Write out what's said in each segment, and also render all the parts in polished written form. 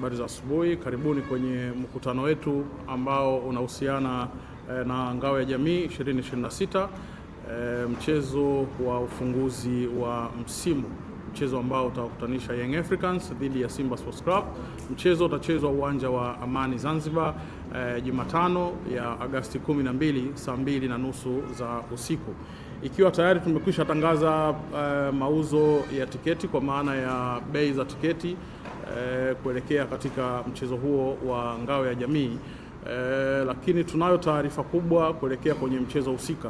habari za asubuhi. Karibuni kwenye mkutano wetu ambao unahusiana na Ngao ya Jamii 2026, mchezo wa ufunguzi wa msimu, mchezo ambao utawakutanisha Young Africans dhidi ya Simba Sports Club. Mchezo utachezwa uwanja wa Amani Zanzibar, Jumatano ya Agosti 12 saa 2:30 za usiku. Ikiwa tayari tumekwisha tangaza mauzo ya tiketi kwa maana ya bei za tiketi kuelekea katika mchezo huo wa Ngao ya Jamii, lakini tunayo taarifa kubwa kuelekea kwenye mchezo husika.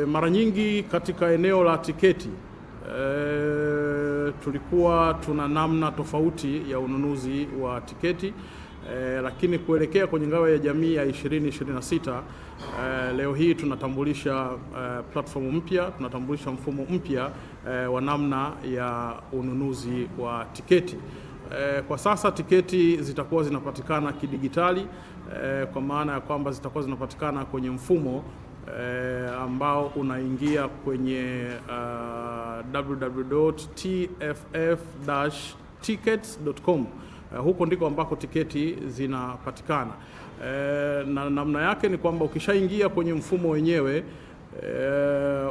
Mara nyingi katika eneo la tiketi tulikuwa tuna namna tofauti ya ununuzi wa tiketi, lakini kuelekea kwenye Ngao ya Jamii ya 2026 leo hii tunatambulisha platform mpya, tunatambulisha mfumo mpya wa namna ya ununuzi wa tiketi. Kwa sasa tiketi zitakuwa zinapatikana kidigitali, kwa maana ya kwamba zitakuwa zinapatikana kwenye mfumo ambao unaingia kwenye www.tff-tickets.com. Huko ndiko ambako tiketi zinapatikana. Na namna yake ni kwamba ukishaingia kwenye mfumo wenyewe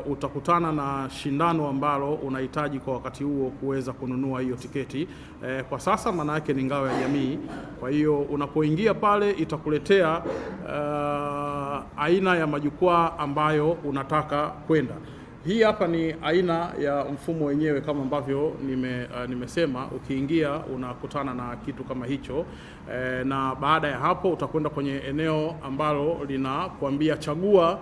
utakutana na shindano ambalo unahitaji kwa wakati huo kuweza kununua hiyo tiketi. Kwa sasa maana yake ni Ngao ya Jamii. Kwa hiyo unapoingia pale itakuletea aina ya majukwaa ambayo unataka kwenda. Hii hapa ni aina ya mfumo wenyewe kama ambavyo nimesema. Ukiingia unakutana na kitu kama hicho, na baada ya hapo utakwenda kwenye eneo ambalo linakuambia chagua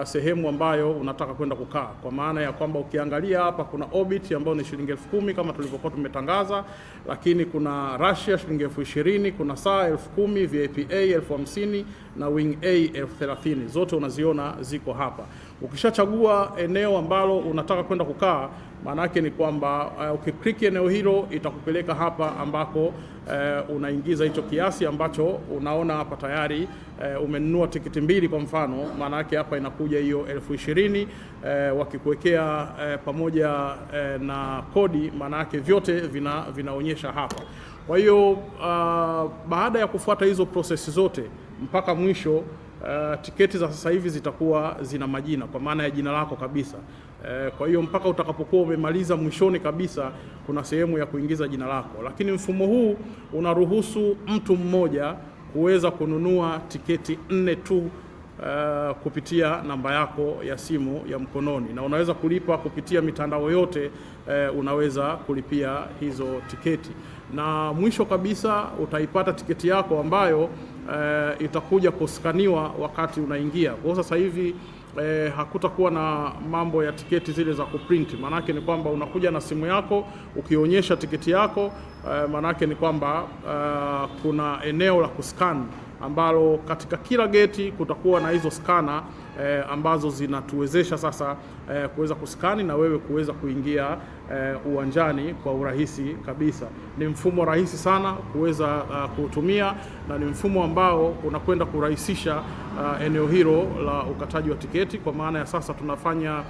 sehemu ambayo unataka kwenda kukaa, kwa maana ya kwamba ukiangalia hapa kuna Orbit ambayo ni shilingi 10,000 kama tulivyokuwa tumetangaza, lakini kuna Russia shilingi 20,000, kuna saa 10,000, VIP A 50,000 na Wing A 30,000. Zote unaziona ziko hapa. Ukishachagua eneo ambalo unataka kwenda kukaa, maana yake ni kwamba ukiklik eneo hilo itakupeleka hapa ambako unaingiza hicho kiasi ambacho unaona hapa tayari. Umenunua tiketi mbili kwa mfano, maana yake hapa inakuja hiyo 20,000. Wakikuwekea pamoja na kodi, maana yake vyote vinaonyesha hapa. Kwa hiyo baada ya kufuata hizo process zote mpaka mwisho, tiketi za sasa hivi zitakuwa zina majina kwa maana ya jina lako kabisa. Kwa hiyo mpaka utakapokuwa umemaliza mwishoni kabisa kuna sehemu ya kuingiza jina lako, lakini mfumo huu unaruhusu mtu mmoja kuweza kununua tiketi 4 tu kupitia namba yako ya simu ya mkononi, na unaweza kulipa kupitia mitandao yote. Unaweza kulipia hizo tiketi, na mwisho kabisa utaipata tiketi yako ambayo itakuja kuskaniwa wakati unaingia. Kwa sasa hivi hakutakuwa na mambo ya tiketi zile za kuprint. Maanake ni kwamba unakuja na simu yako ukionyesha tiketi yako, maanake ni kwamba kuna eneo la kuscan ambalo katika kila geti kutakuwa na hizo skana ambazo zinatuwezesha sasa kuweza kuskani na wewe kuweza kuingia uwanjani kwa urahisi kabisa. Ni mfumo rahisi sana kuweza kuutumia, na ni mfumo ambao unakwenda kurahisisha eneo hilo la ukataji wa tiketi, kwa maana ya sasa tunafanya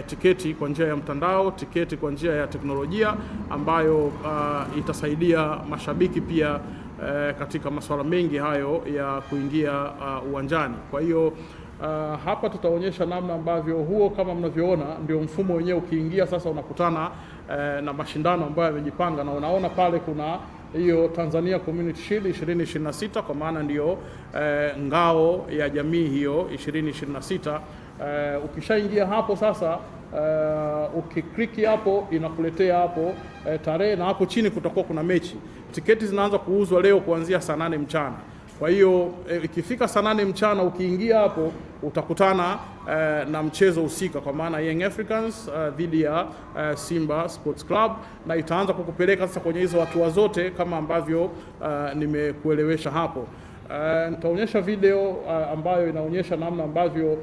tiketi kwa njia ya mtandao, tiketi kwa njia ya teknolojia ambayo itasaidia mashabiki pia katika masuala mengi hayo ya kuingia uwanjani. Kwa hiyo hapa tutaonyesha namna ambavyo huo, kama mnavyoona, ndio mfumo wenyewe. Ukiingia sasa unakutana na mashindano ambayo yamejipanga, na unaona pale kuna hiyo Tanzania Community Shield 2026, kwa maana ndio Ngao ya Jamii hiyo 2026. Ukishaingia hapo sasa, ukikliki hapo inakuletea hapo tarehe, na hapo chini kutakuwa kuna mechi. Tiketi zinaanza kuuzwa leo kuanzia saa 8 mchana. Kwa hiyo ikifika saa 8 mchana ukiingia hapo utakutana na mchezo husika, kwa maana Young Africans dhidi ya Simba Sports Club, na itaanza kukupeleka sasa kwenye hizo hatua zote kama ambavyo nimekuelewesha hapo. Nitaonyesha video ambayo inaonyesha namna ambavyo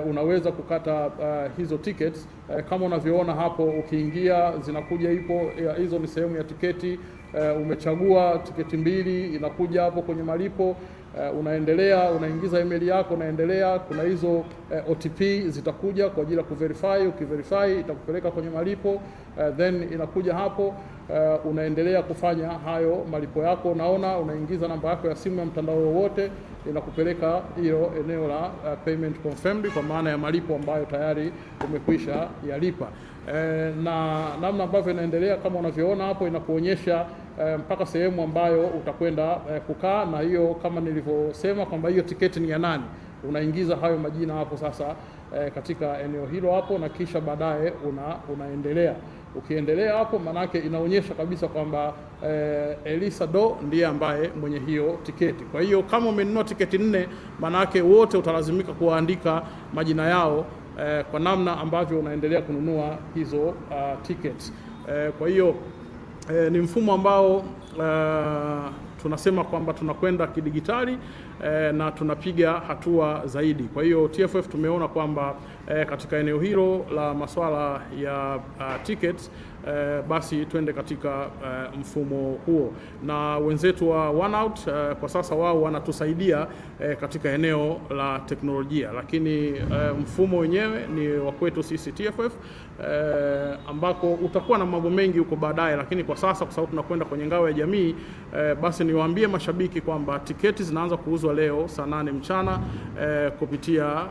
unaweza kukata hizo tickets. Kama unavyoona hapo, ukiingia zinakuja, ipo hizo ni sehemu ya tiketi. Umechagua tiketi mbili, inakuja hapo kwenye malipo. Unaendelea, unaingiza email yako, unaendelea. Kuna hizo OTP zitakuja kwa ajili ya kuverify. Ukiverify itakupeleka kwenye malipo, then inakuja hapo. unaendelea kufanya hayo malipo yako. Naona unaingiza namba yako ya simu ya mtandao wowote, inakupeleka hiyo eneo la payment confirmed, kwa maana ya malipo ambayo tayari umekwisha yalipa. Na namna ambavyo inaendelea kama unavyoona hapo, inakuonyesha mpaka sehemu ambayo utakwenda kukaa, na hiyo kama nilivyosema kwamba hiyo tiketi ni ya nani, unaingiza hayo majina hapo sasa katika eneo hilo hapo, na kisha baadaye unaendelea. Ukiendelea hapo, manake inaonyesha kabisa kwamba Elisa Do ndiye ambaye mwenye hiyo tiketi. Kwa hiyo kama umenunua tiketi 4, manake wote utalazimika kuandika majina yao kwa namna ambavyo unaendelea kununua hizo tickets. Kwa hiyo ni mfumo ambao tunasema kwamba tunakwenda kidigitali na tunapiga hatua zaidi. Kwa hiyo TFF tumeona kwamba katika eneo hilo la masuala ya tickets basi twende katika mfumo huo, na wenzetu wa OneOut kwa sasa wao wanatusaidia katika eneo la teknolojia, lakini mfumo wenyewe ni wa kwetu sisi TFF, ambako utakuwa na mambo mengi huko baadaye, lakini kwa sasa kwa sababu tunakwenda kwenye ngao ya jamii, basi niwaambie mashabiki kwamba tiketi zinaanza kuuzwa leo saa 8 mchana kupitia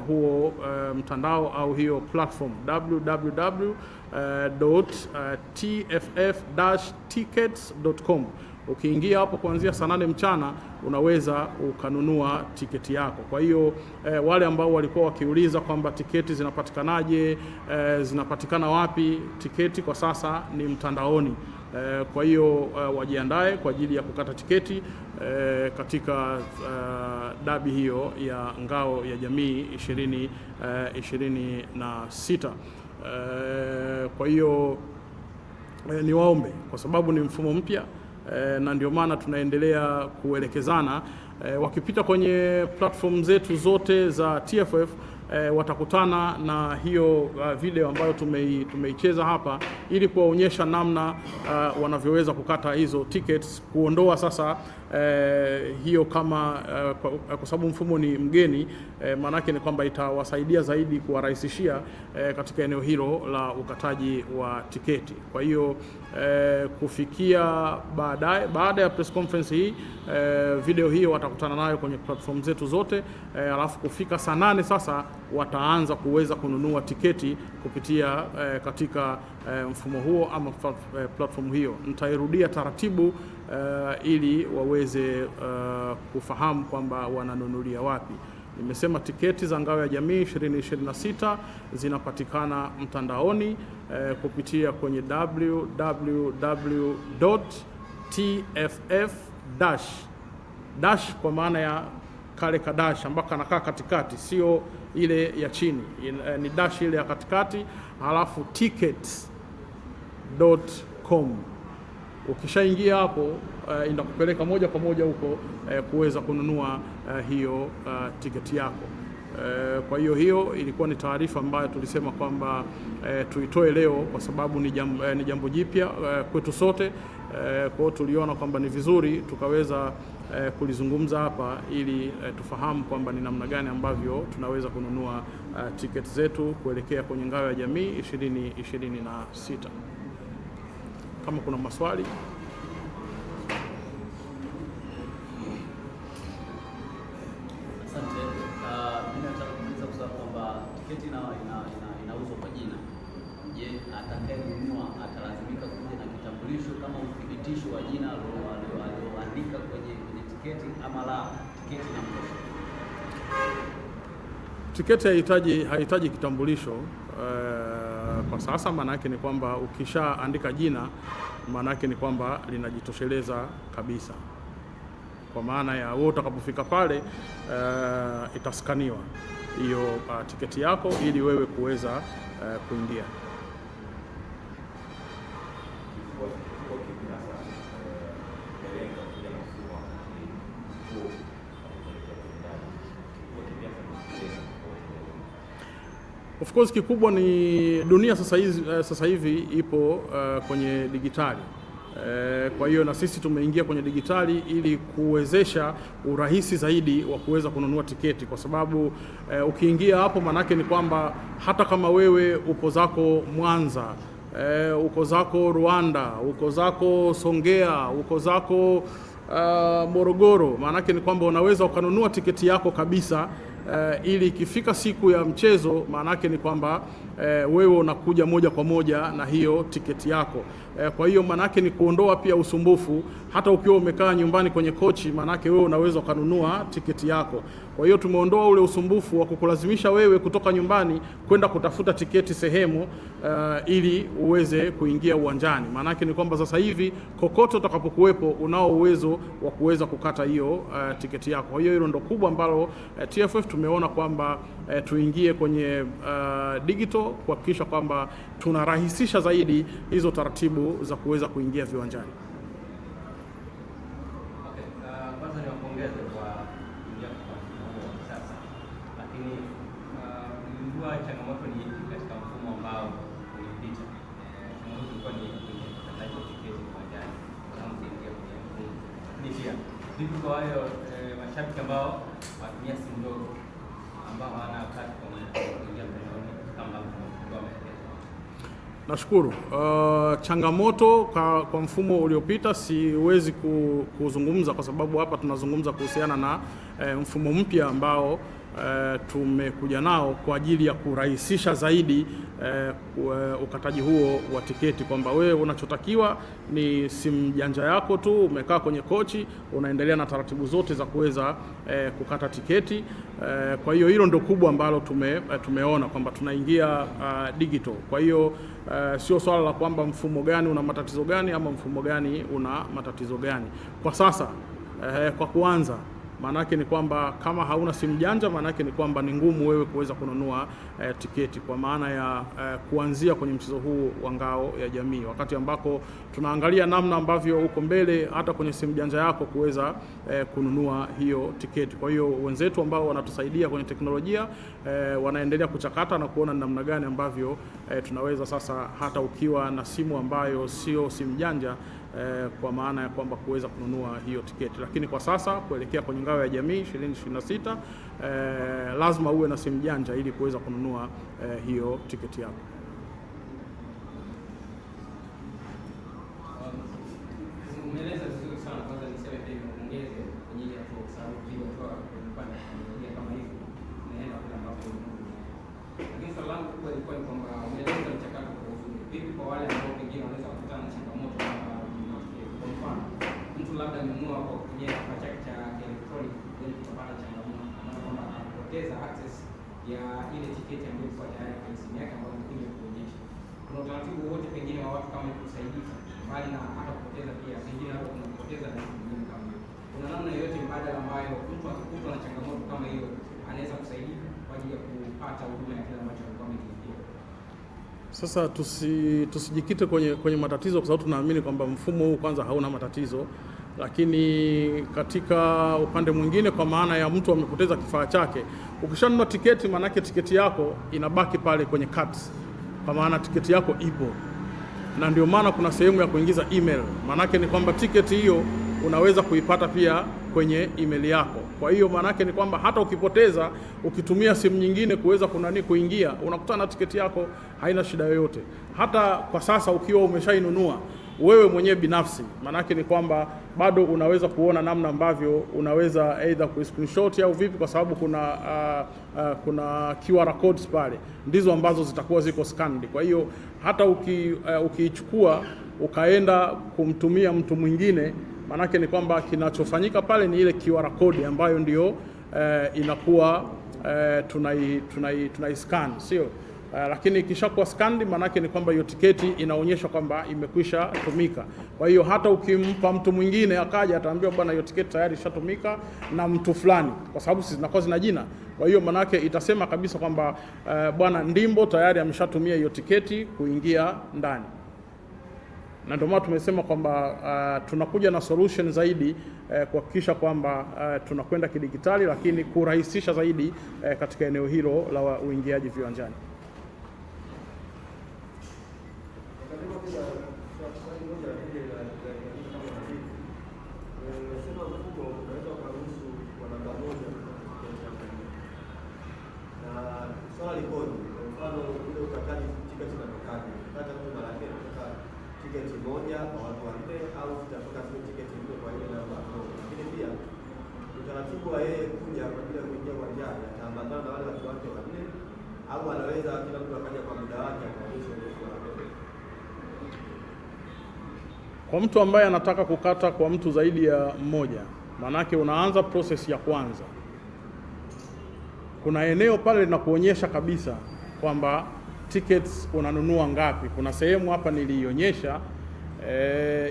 huo mtandao au hiyo platform www.tff-tickets.com. Ukiingia hapo kuanzia saa 8 mchana unaweza ukanunua tiketi yako. Kwa hiyo wale ambao walikuwa wakiuliza kwamba tiketi zinapatikanaje, zinapatikana wapi, tiketi kwa sasa ni mtandaoni. Kwa hiyo wajiandae kwa ajili ya kukata tiketi katika dabi hiyo ya ngao ya jamii 2026. Kwa hiyo niwaombe, kwa sababu ni mfumo mpya na ndio maana tunaendelea kuelekezana, wakipita kwenye platform zetu zote za TFF watakutana na hiyo video ambayo tumeicheza hapa, ili kuwaonyesha namna wanavyoweza kukata hizo tickets, kuondoa sasa hiyo kama kwa sababu mfumo ni mgeni, maanake ni kwamba itawasaidia zaidi kuwarahisishia katika eneo hilo la ukataji wa tiketi. Kwa hiyo kufikia baada ya press conference hii, video hiyo watakutana nayo kwenye platform zetu zote, alafu kufika saa 8 sasa wataanza kuweza kununua tiketi kupitia katika mfumo huo ama platform hiyo. Nitairudia taratibu ili waweze kufahamu kwamba wananunulia wapi. Nimesema tiketi za ngao ya jamii 2026 zinapatikana mtandaoni kupitia kwenye www.tff- kwa maana ya kale kadash ambako anakaa katikati, sio ile ya chini, ni dash ile ya katikati, halafu tickets.com. Ukishaingia hapo inakupeleka moja kwa moja huko kuweza kununua hiyo tiketi yako. Kwa hiyo ilikuwa ni taarifa ambayo tulisema kwamba tuitoe leo kwa sababu ni jambo jipya kwetu sote. Kwa hiyo tuliona kwamba ni vizuri tukaweza kulizungumza hapa ili tufahamu kwamba ni namna gani ambavyo tunaweza kununua tiketi zetu kuelekea kwenye ngao ya jamii 2026. Kama kuna maswali. Asante. Mimi nataka kuuliza kwa sababu kwamba tiketi inauzwa kwa jina. Je, atakayenunua atalazimika kuja na kitambulisho kama uthibitisho wa jina alioandika kwenye tiketi, ama la, tiketi inatosha? Tiketi haihitaji kitambulisho kwa sasa. Maana yake ni kwamba ukishaandika jina, maana yake ni kwamba linajitosheleza kabisa, kwa maana ya wewe utakapofika pale itaskaniwa hiyo tiketi yako ili wewe kuweza kuingia. Of course kikubwa ni dunia sasa hivi ipo kwenye digitali. Kwa hiyo na sisi tumeingia kwenye digitali ili kuwezesha urahisi zaidi wa kuweza kununua tiketi, kwa sababu ukiingia hapo manake ni kwamba hata kama wewe upo zako Mwanza, uko zako Rwanda, uko zako Songea, uko zako Morogoro, maanake ni kwamba unaweza ukanunua tiketi yako kabisa, ili ikifika siku ya mchezo, maanake ni kwamba wewe unakuja moja kwa moja na hiyo tiketi yako. Kwa hiyo maanake ni kuondoa pia usumbufu, hata ukiwa umekaa nyumbani kwenye kochi, maanake wewe unaweza ukanunua tiketi yako. Kwa hiyo tumeondoa ule usumbufu wa kukulazimisha wewe kutoka nyumbani kwenda kutafuta tiketi sehemu ili uweze kuingia uwanjani. Maanake ni kwamba sasa hivi kokote utakapokuwepo unao uwezo wa kuweza kukata hiyo tiketi yako. Kwa hiyo hilo ndo kubwa ambalo TFF tumeona kwamba tuingie kwenye digital kuhakikisha kwamba tunarahisisha zaidi hizo taratibu za kuweza kuingia viwanjani. Okay, kwanza niwapongeze kwa kuingia kwa mfumo wa kisasa, lakini nilikuwa changamoto ni katika mfumo ambao ulipita. Changamoto ilikuwa ni ukataji wa tiketi viwanjani kama kuingia kwenye mfumo. Ni pia vipi kwa wale mashabiki ambao watumia simu ndogo ambao hawana wakati kwa kuingia mtandaoni kama Nashukuru. Changamoto kwa mfumo uliopita siwezi kuzungumza, kwa sababu hapa tunazungumza kuhusiana na mfumo mpya ambao tumekuja nao kwa ajili ya kurahisisha zaidi ukataji huo wa tiketi, kwamba wewe unachotakiwa ni simu janja yako tu, umekaa kwenye kochi, unaendelea na taratibu zote za kuweza kukata tiketi. Kwa hiyo hilo ndio kubwa ambalo tumeona kwamba tunaingia digital. Kwa hiyo sio swala la kwamba mfumo gani una matatizo gani ama mfumo gani una matatizo gani. Kwa sasa kwa kuanza, maanake ni kwamba kama hauna simu janja, maanake ni kwamba ni ngumu wewe kuweza kununua tiketi, kwa maana ya kuanzia kwenye mchezo huu wa Ngao ya Jamii, wakati ambako tunaangalia namna ambavyo uko mbele hata kwenye simu janja yako kuweza kununua hiyo tiketi. Kwa hiyo wenzetu ambao wanatusaidia kwenye teknolojia wanaendelea kuchakata na kuona namna gani ambavyo tunaweza sasa hata ukiwa na simu ambayo sio simu janja, kwa maana ya kwamba kuweza kununua hiyo tiketi. Lakini kwa sasa kuelekea kwenye Ngao ya Jamii 2026 lazima uwe na simu janja ili kuweza kununua hiyo tiketi yako. Umeeleza vizuri sana. Kwanza niseme pia nimpongeze kwenye ile hatua, kwa sababu hiyo hatua ilipanda teknolojia kama hivi inaenda kule ambapo ni. Lakini swali langu kubwa ilikuwa ni kwamba umeeleza mchakato kwa uzuri. Vipi kwa wale ambao pengine wanaweza kukutana na changamoto kama kwa mfano mtu labda amenunua kwa kutumia kifaa chake cha electronic, then kutokana na changamoto anaona kwamba anapoteza access ya ile tiketi ambayo ilikuwa tayari kwenye simu yake ambayo ilikuja kuonyesha. Kuna utaratibu wote pengine wa watu kama kusaidika, bali na hata kupoteza pia pengine hapo kuna kupoteza na nyingine kama hiyo. Kuna namna yoyote mbadala ambayo mtu akikutwa na changamoto kama hiyo anaweza kusaidika kwa ajili ya kupata huduma ya kile ambacho alikuwa amekifikia? Sasa tusijikite kwenye matatizo, kwa sababu tunaamini kwamba mfumo huu kwanza hauna matatizo, lakini katika upande mwingine, kwa maana ya mtu amepoteza kifaa chake, ukishanunua tiketi, maanake tiketi yako inabaki pale kwenye cards, kwa maana tiketi yako ipo, na ndio maana kuna sehemu ya kuingiza email. Maanake ni kwamba tiketi hiyo unaweza kuipata pia kwenye email yako. Kwa hiyo maanake ni kwamba hata ukipoteza, ukitumia simu nyingine kuweza kuingia, unakutana na tiketi yako, haina shida yoyote. Hata kwa sasa ukiwa umeshainunua wewe mwenyewe binafsi, maanake ni kwamba bado unaweza kuona namna ambavyo unaweza either ku-screenshot au vipi, kwa sababu kuna QR codes pale, ndizo ambazo zitakuwa ziko scanned. Kwa hiyo hata ukiichukua ukaenda kumtumia mtu mwingine, maanake ni kwamba kinachofanyika pale ni ile QR code ambayo ndio inakuwa tunai-scan, sio? Lakini ikishakuwa scanned, maanake ni kwamba hiyo tiketi inaonyesha kwamba imekwisha tumika. Kwa hiyo hata ukimpa mtu mwingine akaja, ataambiwa bwana, hiyo tiketi tayari ishatumika na mtu fulani, kwa sababu sisi zinakuwa zina jina. Kwa hiyo maanake itasema kabisa kwamba bwana Ndimbo tayari ameshatumia hiyo tiketi kuingia ndani. Na ndio maana tumesema kwamba tunakuja na solution zaidi kuhakikisha kwamba tunakwenda kidigitali, lakini kurahisisha zaidi katika eneo hilo la uingiaji viwanjani. Swali likoje? Kwa mfano ile ukataji tiketi zinatokaje? Hata mtu mara nyingi utaratibu wa yeye kuja kwa ajili ya kuingia uwanjani ataambatana na wale watu wake wanne au anaweza kila mtu akaja kwa muda wake akaonyesha urefu wa mbele? Kwa mtu ambaye anataka kukata kwa mtu zaidi ya mmoja, manake unaanza process ya kwanza. Kuna eneo pale linakuonyesha kabisa kwamba tickets unanunua ngapi. Kuna sehemu hapa niliionyesha,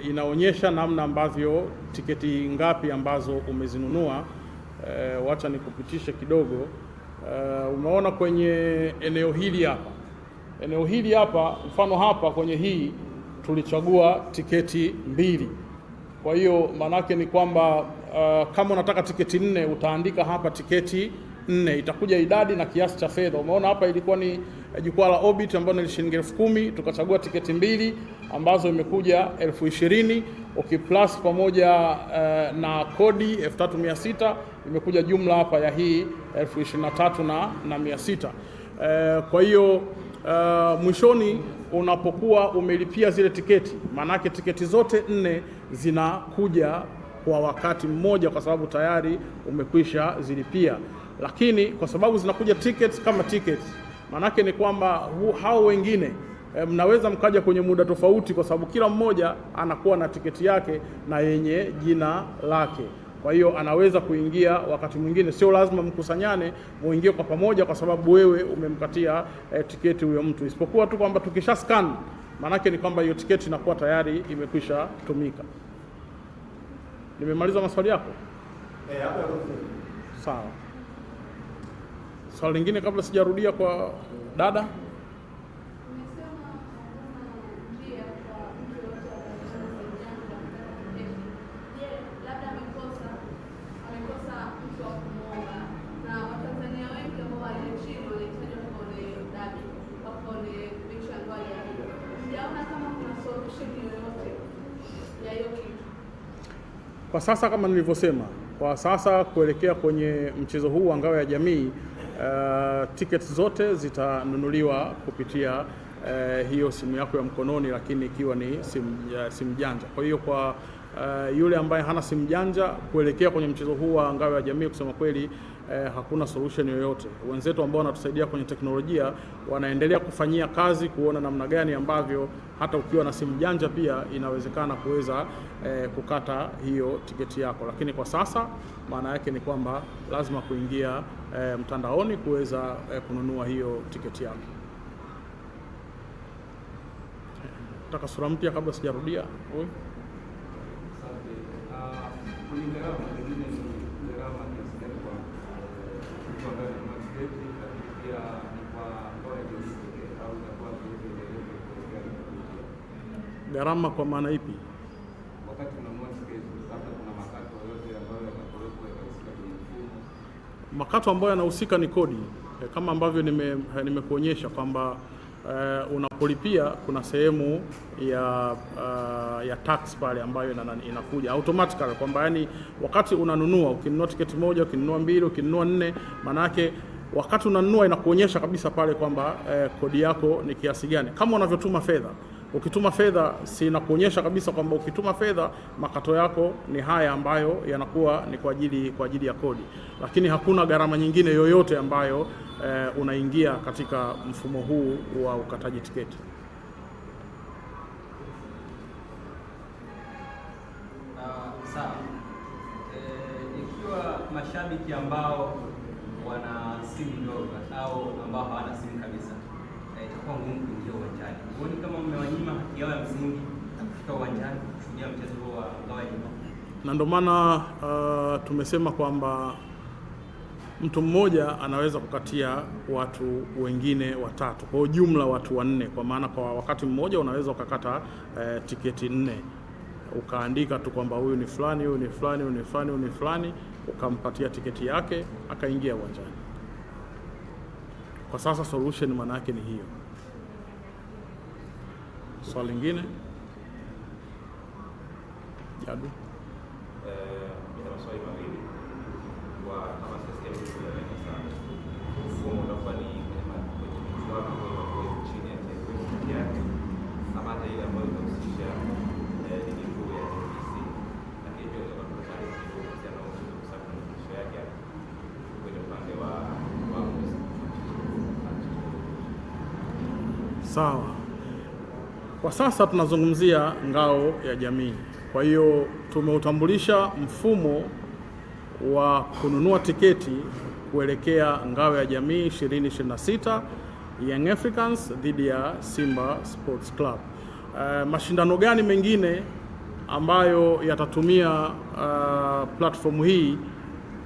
inaonyesha namna ambavyo tiketi ngapi ambazo umezinunua. Wacha nikupitishe kidogo. Umeona kwenye eneo hili hapa. Eneo hili hapa, mfano hapa kwenye hii tulichagua tiketi 2. Kwa hiyo manake ni kwamba kama unataka tiketi 4 utaandika hapa tiketi 4, itakuja idadi na kiasi cha fedha. Umeona hapa ilikuwa ni jukwaa la Orbit ambayo ni shilingi 10,000, tukachagua tiketi 2 ambazo imekuja 20,000, ukiplus pamoja na kodi 3600 imekuja jumla hapa ya hii 23,600. Kwa hiyo mwishoni unapokuwa umelipia zile tiketi, manake tiketi zote 4 zinakuja kwa wakati mmoja kwa sababu tayari umekwisha zilipia. Lakini kwa sababu zinakuja tickets kama tickets, manake ni kwamba hao wengine mnaweza mkaja kwenye muda tofauti, kwa sababu kila mmoja anakuwa na tiketi yake na yenye jina lake. Kwa hiyo anaweza kuingia wakati mwingine, sio lazima mkusanyane muingie kwa pamoja kwa sababu wewe umemkatia tiketi huyo mtu, isipokuwa tu kwamba tukisha scan, manake ni kwamba hiyo tiketi inakuwa tayari imekwisha tumika. Nimemaliza maswali yako? Hapo hapo. Sawa. Swali lingine kabla sijarudia kwa dada? Kwa sasa kama nilivyosema, kwa sasa kuelekea kwenye mchezo huu wa ngao ya jamii, tickets zote zitanunuliwa kupitia hiyo simu yako ya mkononi, lakini ikiwa ni simu janja. Kwa hiyo kwa yule ambaye hana simu janja kuelekea kwenye mchezo huu wa ngao ya jamii, kusema kweli hakuna solution yoyote. Wenzetu ambao wanatusaidia kwenye teknolojia wanaendelea kufanyia kazi kuona namna gani ambavyo hata ukiwa na simu janja pia inawezekana kuweza kukata hiyo tiketi yako. Lakini kwa sasa maana yake ni kwamba lazima kuingia mtandaoni kuweza kununua hiyo tiketi yako. Nataka sura mpya kabla sijarudia. Gharama kwa maana ipi? Wakati unanunua tiketi, labda kuna makato yote ambayo yanakuwepo yanahusika kwenye mfumo. Makato ambayo yanahusika ni kodi, kama ambavyo nimekuonyesha kwamba unapolipia kuna sehemu ya tax pale ambayo inakuja automatically, kwamba yani wakati unanunua, ukinunua tiketi moja, ukinunua 2, ukinunua 4, maana yake wakati unanunua inakuonyesha kabisa pale kwamba kodi yako ni kiasi gani. Kama unavyotuma fedha, ukituma fedha si inakuonyesha kabisa kwamba ukituma fedha makato yako ni haya ambayo yanakuwa ni kwa ajili ya kodi, lakini hakuna gharama nyingine yoyote ambayo unaingia katika mfumo huu wa ukataji tiketi. Sawa. Ikiwa mashabiki ambao wana simu ndogo au ambao hawana simu kabisa, itakuwa ngumu kuingia uwanjani. Huoni kama mmewanyima haki yao ya msingi na kufika uwanjani kushuhudia mchezo huo wa ngao ya jamii? Na ndio maana tumesema kwamba mtu mmoja anaweza kukatia watu wengine watatu, kwa jumla watu 4, kwa maana kwa wakati mmoja unaweza ukakata tiketi 4, ukaandika tu kwamba huyu ni fulani, huyu ni fulani, huyu ni fulani, huyu ni fulani, ukampatia tiketi yake akaingia uwanjani. Kwa sasa solution maana yake ni hiyo. Swali lingine? Jadu. Nina maswali mawili. Kwa kama sasa hivi sana. Mfumo unakuwa ni kwenye mchuano kwa chini ya TV yake. Kama hata ile ambayo inahusisha ligi kuu ya NBC. Lakini pia kwa sababu kuhusiana na usafi yake Sawa. Kwa sasa tunazungumzia ngao ya jamii. Kwa hiyo tumeutambulisha mfumo wa kununua tiketi kuelekea ngao ya jamii 2026 Young Africans dhidi ya Simba Sports Club. Mashindano gani mengine ambayo yatatumia platform hii,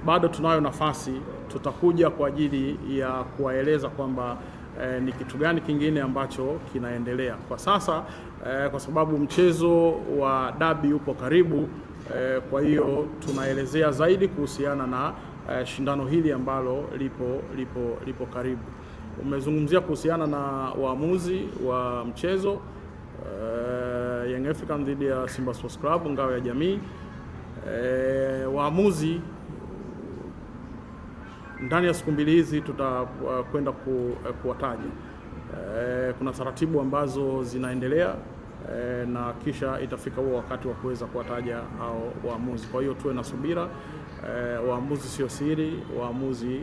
bado tunayo nafasi, tutakuja kwa ajili ya kuwaeleza kwamba ni kitu gani kingine ambacho kinaendelea kwa sasa, kwa sababu mchezo wa dabi upo karibu. Kwa hiyo tunaelezea zaidi kuhusiana na shindano hili ambalo lipo karibu. Umezungumzia kuhusiana na waamuzi wa mchezo Young African dhidi ya Simba Sports Club ngao ya jamii. Waamuzi ndani ya siku mbili hizi tutakwenda kuwataja. Kuna taratibu ambazo zinaendelea na kisha itafika huo wakati wa kuweza kuwataja hao waamuzi. Kwa hiyo tuwe na subira. Waamuzi sio siri, waamuzi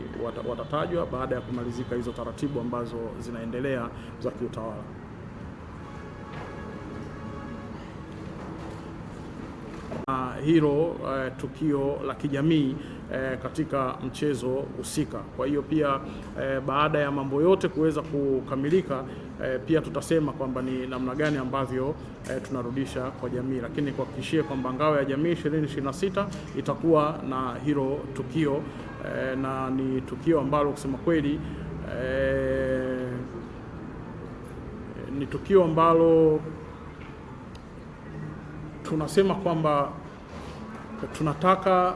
watatajwa baada ya kumalizika hizo taratibu ambazo zinaendelea za kiutawala. Hilo tukio la kijamii katika mchezo husika. Kwa hiyo pia baada ya mambo yote kuweza kukamilika, pia tutasema kwamba ni namna gani ambavyo tunarudisha kwa jamii, lakini kuhakikishia kwamba ngao ya jamii 2026 itakuwa na hilo tukio, na ni tukio ambalo kusema kweli ni tukio ambalo tunasema kwamba tunataka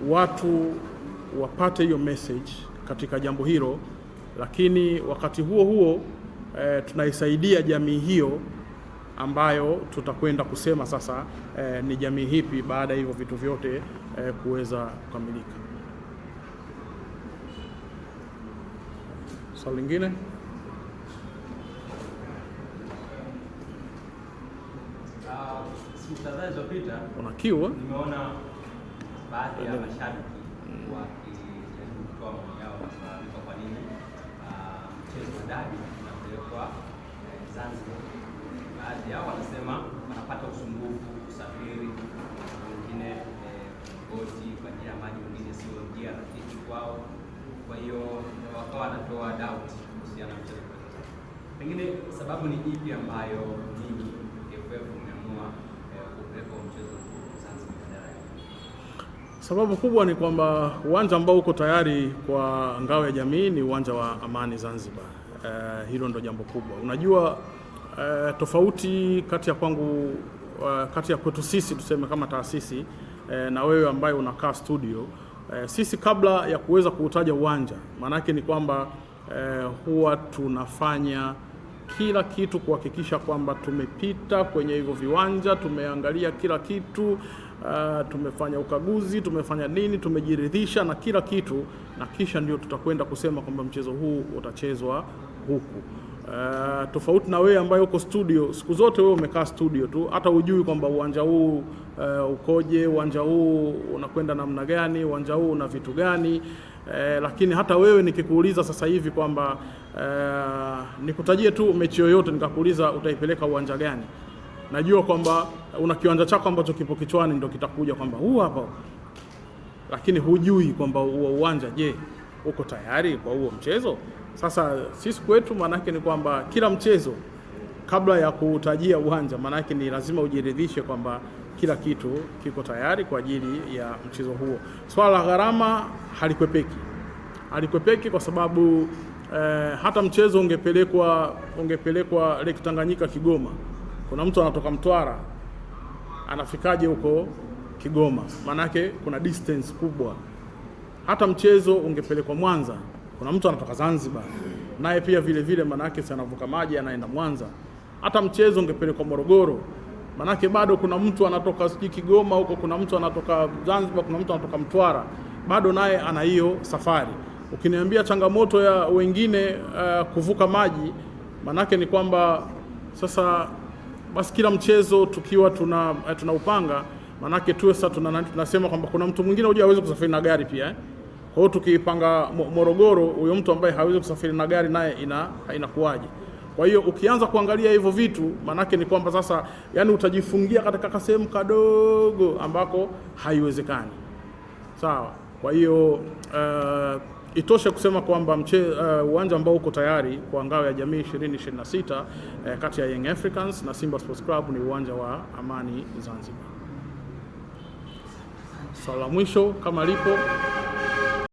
watu wapate hiyo message katika jambo hilo, lakini wakati huo huo tunaisaidia jamii hiyo ambayo tutakwenda kusema sasa ni jamii hipi baada ya hivyo vitu vyote kuweza kukamilika. Swali lingine? Siku kadhaa zilizopita Una kiu? Nimeona baadhi ya mashabiki wakijaribu kutoa maoni yao na kulalamika kwa nini mchezo wa dabi unapelekwa Zanzibar. Baadhi yao wanasema wanapata usumbufu kusafiri, wengine boti kwa ajili ya maji, wengine sio njia rafiki kwao. Kwa hiyo wakawa wanatoa doubt kuhusiana na mchezo. Pengine sababu ni ipi ambayo ninyi TFF mmeamua kupeleka mchezo Zanzibar? Sababu kubwa ni kwamba uwanja ambao uko tayari kwa ngao ya jamii ni uwanja wa Amani Zanzibar. Hilo ndo jambo kubwa. Unajua tofauti kati ya kwangu, kati ya kwetu sisi tuseme kama taasisi na wewe ambaye unakaa studio, sisi kabla ya kuweza kuutaja uwanja, maanake ni kwamba huwa tunafanya kila kitu kuhakikisha kwamba tumepita kwenye hivyo viwanja, tumeangalia kila kitu, tumefanya ukaguzi, tumefanya nini, tumejiridhisha na kila kitu, na kisha ndio tutakwenda kusema kwamba mchezo huu utachezwa huku. Tofauti na wewe ambaye uko studio, siku zote wewe umekaa studio tu, hata hujui kwamba uwanja huu ukoje, uwanja huu unakwenda namna gani, uwanja huu una vitu gani. Lakini hata wewe nikikuuliza sasa hivi kwamba nikutajie tu mechi yoyote nikakuuliza utaipeleka uwanja gani, najua kwamba una kiwanja chako ambacho kipo kichwani ndio kitakuja kwamba huu hapa, lakini hujui kwamba huo uwanja je uko tayari kwa huo mchezo. Sasa sisi kwetu maanake ni kwamba kila mchezo kabla ya kutajia uwanja, maanake ni lazima ujiridhishe kwamba kila kitu kiko tayari kwa ajili ya mchezo huo. Swala la gharama halikwepeki kwa sababu hata mchezo ungepelekwa Lake Tanganyika Kigoma, kuna mtu anatoka Mtwara anafikaje huko Kigoma? Maanake kuna distance kubwa. Hata mchezo ungepelekwa Mwanza, kuna mtu anatoka Zanzibar naye pia vile vile, maanake si anavuka maji anaenda Mwanza. Hata mchezo ungepelekwa Morogoro, maanake bado kuna mtu anatoka Kigoma huko, kuna mtu anatoka Zanzibar, kuna mtu anatoka Mtwara, bado naye ana hiyo safari. Ukiniambia changamoto ya wengine kuvuka maji, maanake ni kwamba sasa basi kila mchezo tukiwa tunaupanga, maanake tuwe sasa tunasema kwamba kuna mtu mwingine hujua hawezi kusafiri na gari pia. Kwa hiyo tukipanga Morogoro, huyo mtu ambaye hawezi kusafiri na gari naye inakuwaje? Kwa hiyo ukianza kuangalia hivyo vitu, manake ni kwamba sasa yani utajifungia katika sehemu kadogo ambako haiwezekani. Sawa. Kwa hiyo itoshe kusema kwamba uwanja ambao uko tayari kwa ngao ya jamii 2026 kati ya Young Africans na Simba Sports Club ni uwanja wa Amani Zanzibar. Swala la mwisho kama lipo.